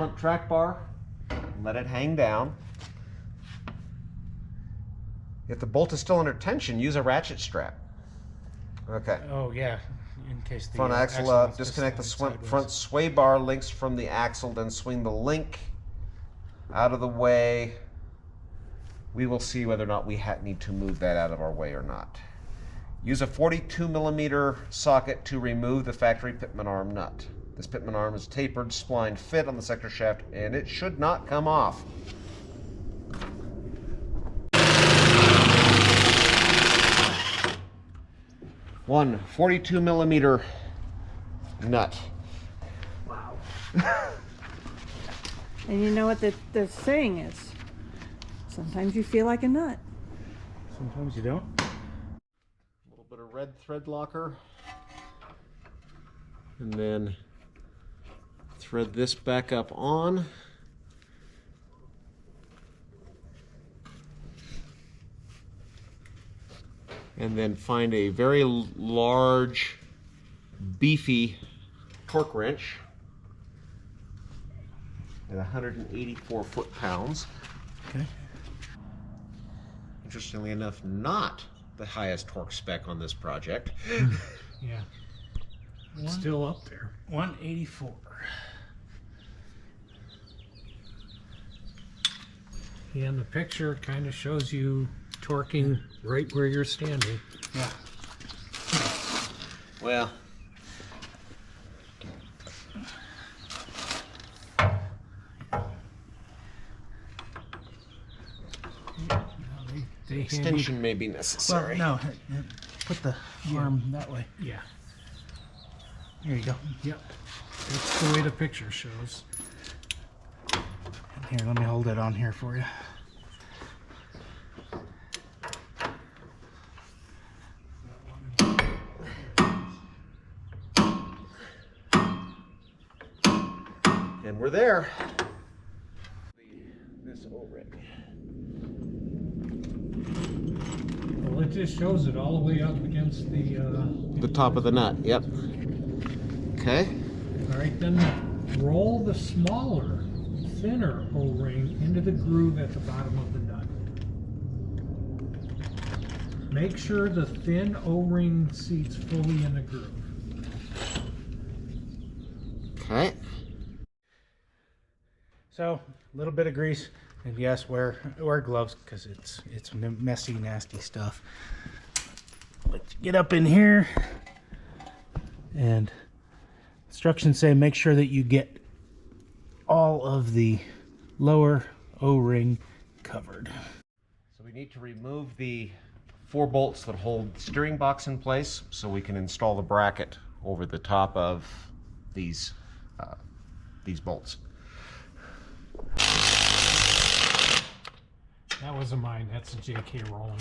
front track bar, let it hang down. If the bolt is still under tension, use a ratchet strap. Okay. Oh yeah, in case the front axle up, disconnect the front sway bar links from the axle, then swing the link out of the way. We will see whether or not we need to move that out of our way or not. Use a 42mm socket to remove the factory pitman arm nut. This pitman arm is tapered, spline fit on the sector shaft, and it should not come off. One 42mm nut. Wow. And you know what the saying is? Sometimes you feel like a nut. Sometimes you don't. A little bit of red thread locker. And then thread this back up on. And then find a very large, beefy torque wrench at 184 foot-pounds. Okay. Interestingly enough, not the highest torque spec on this project. Yeah. It's still up there. 184. Yeah, and the picture kind of shows you torquing right where you're standing. Yeah. Well, extension may be necessary. Well, no, put the arm that way. Yeah. There you go. Yep. That's the way the picture shows. Here, let me hold it on here for you. And we're there. This O-ring. Well, it just shows it all the way up against The top of the nut, yep. Okay. All right, then roll the smaller, thinner O-ring into the groove at the bottom of the nut. Make sure the thin O-ring seats fully in the groove. Okay. So, a little bit of grease, and yes, wear gloves because it's messy, nasty stuff. Let's get up in here, and instructions say make sure that you get all of the lower O-ring covered. So we need to remove the 4 bolts that hold the steering box in place so we can install the bracket over the top of these bolts. That wasn't mine, that's a JKUR rolling.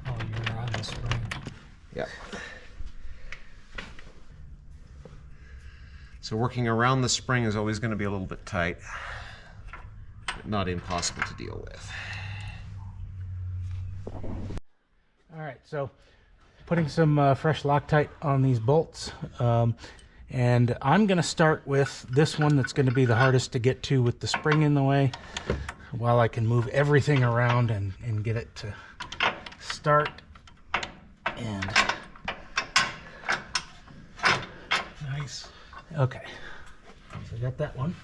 Oh, you're on the spring. Yep. So working around the spring is always going to be a little bit tight, but not impossible to deal with. All right, so putting some fresh Loctite on these bolts, and I'm going to start with this one that's going to be the hardest to get to with the spring in the way, while I can move everything around and get it to start. And nice. Okay, so I got that one,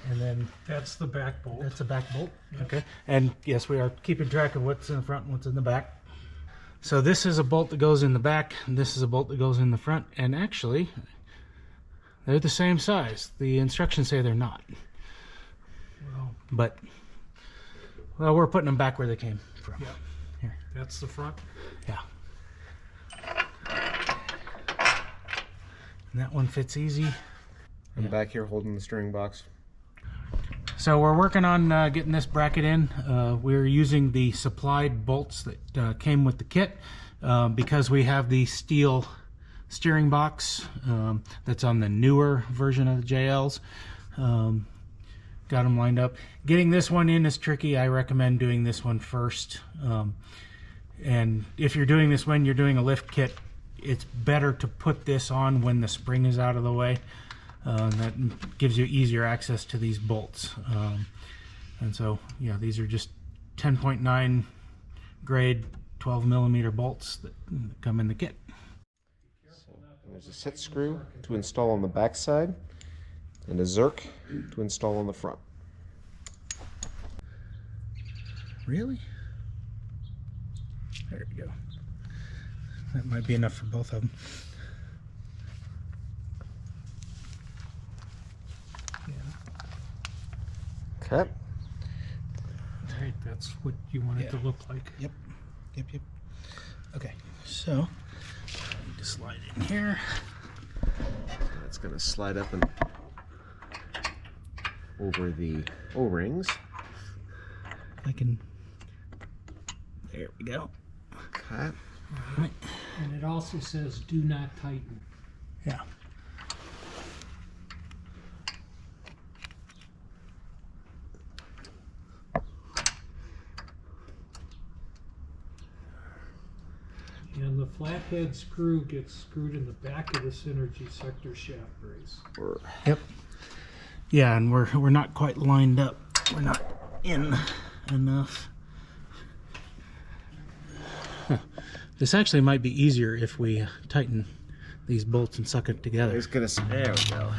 and then That's the back bolt. that's a back bolt. Yep. Okay, and yes, we are keeping track of what's in the front and what's in the back. So this is a bolt that goes in the back, and this is a bolt that goes in the front, and actually they're the same size. The instructions say they're not, but well, we're putting them back where they came from. Yeah. Here. That's the front. Yeah. And that one fits easy. I'm back here holding the steering box. So we're working on getting this bracket in. We're using the supplied bolts that came with the kit because we have the steel steering box that's on the newer version of the JLs. Got them lined up. Getting this one in is tricky. I recommend doing this one first. And if you're doing this when you're doing a lift kit, it's better to put this on when the spring is out of the way. That gives you easier access to these bolts. And so, yeah, these are just 10.9 grade 12mm bolts that come in the kit. So there's a set screw to install on the back side and a Zerk to install on the front. Really? There we go. That might be enough for both of them. Okay. Right, that's what you want it to look like. Yep. Okay, so I need to slide in here. That's going to slide up and over the O-rings. I can. There we go. Okay. Right. And it also says do not tighten. Yeah. And the flathead screw gets screwed in the back of the Synergy sector shaft brace. Yep. Yeah, and we're not quite lined up. We're not in enough. Huh. This actually might be easier if we tighten these bolts and suck it together. There we go.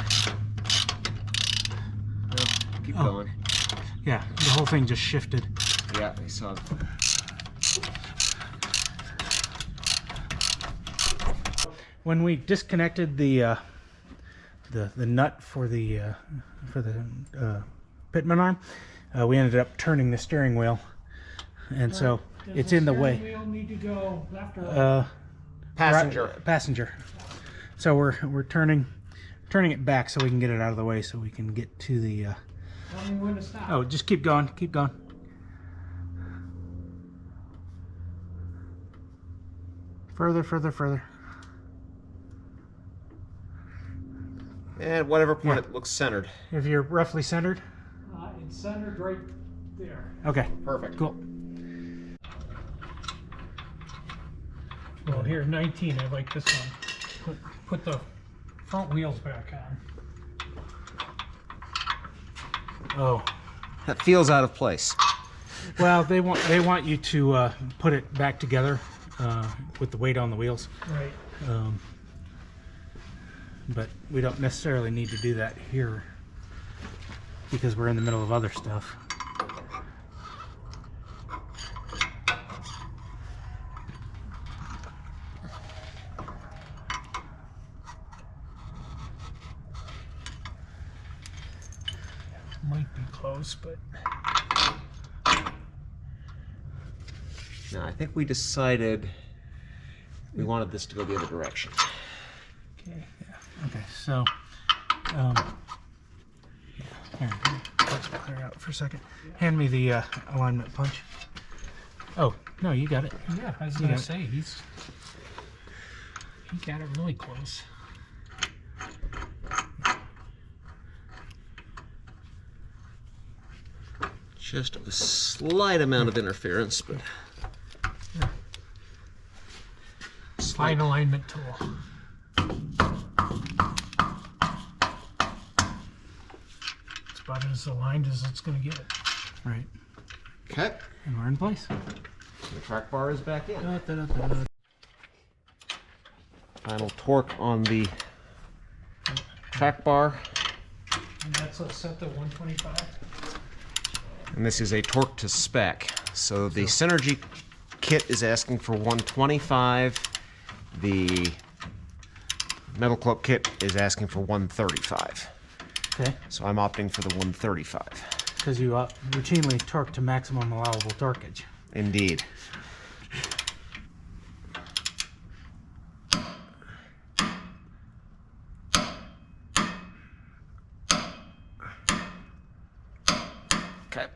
Well, keep going. Yeah, the whole thing just shifted. Yeah, I saw. When we disconnected the nut for the pitman arm, we ended up turning the steering wheel, and so it's in the way. Wheel need to go left or right? Passenger. So we're turning it back so we can get it out of the way, so we can get to the. Tell me when to stop. Oh, just keep going. Keep going. Further. And whatever point it looks centered. If you're roughly centered. It's centered right there. Okay. Perfect. Cool. Well, here 19. I like this one. Put the front wheels back on. Oh. That feels out of place. Well, they want you to put it back together with the weight on the wheels. Right. But we don't necessarily need to do that here because we're in the middle of other stuff. Might be close, but Now, I think we decided we wanted this to go the other direction. Okay. Yeah. Okay. So, here, let's clear out for a second. Hand me the alignment punch. Oh no, you got it. yeah, I was gonna say he got it really close. Just a slight amount of interference, but Fine alignment tool. It's about as aligned as it's gonna get. Right. okay. And we're in place. The track bar is back in. Da-da-da-da. Final torque on the track bar. And that's set to 125. And this is a torque to spec. So the Synergy kit is asking for 125. The MetalCloak kit is asking for 135. Okay. So I'm opting for the 135. Because you routinely torque to maximum allowable torquage. Indeed. Okay.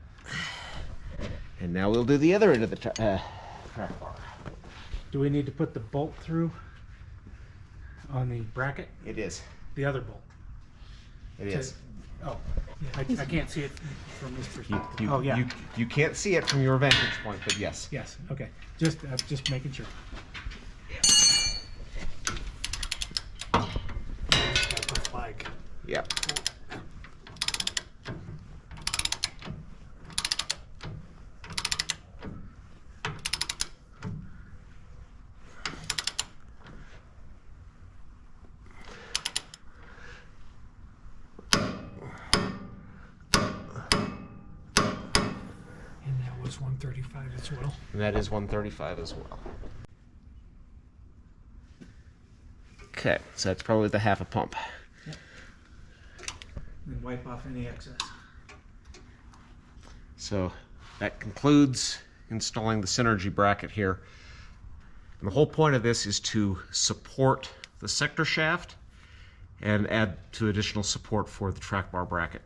And now we'll do the other end of the track bar. Do we need to put the bolt through on the bracket, It is. the other bolt. It is. Oh, I can't see it from this perspective. You, Oh, yeah. you can't see it from your vantage point, but yes. Yes, okay. Just making sure. Got the flag. Yep. And that was 135 as well. And that is 135 as well. Okay, so that's probably the half a pump. And wipe off any excess. So that concludes installing the Synergy bracket here. And the whole point of this is to support the sector shaft and add to additional support for the track bar bracket.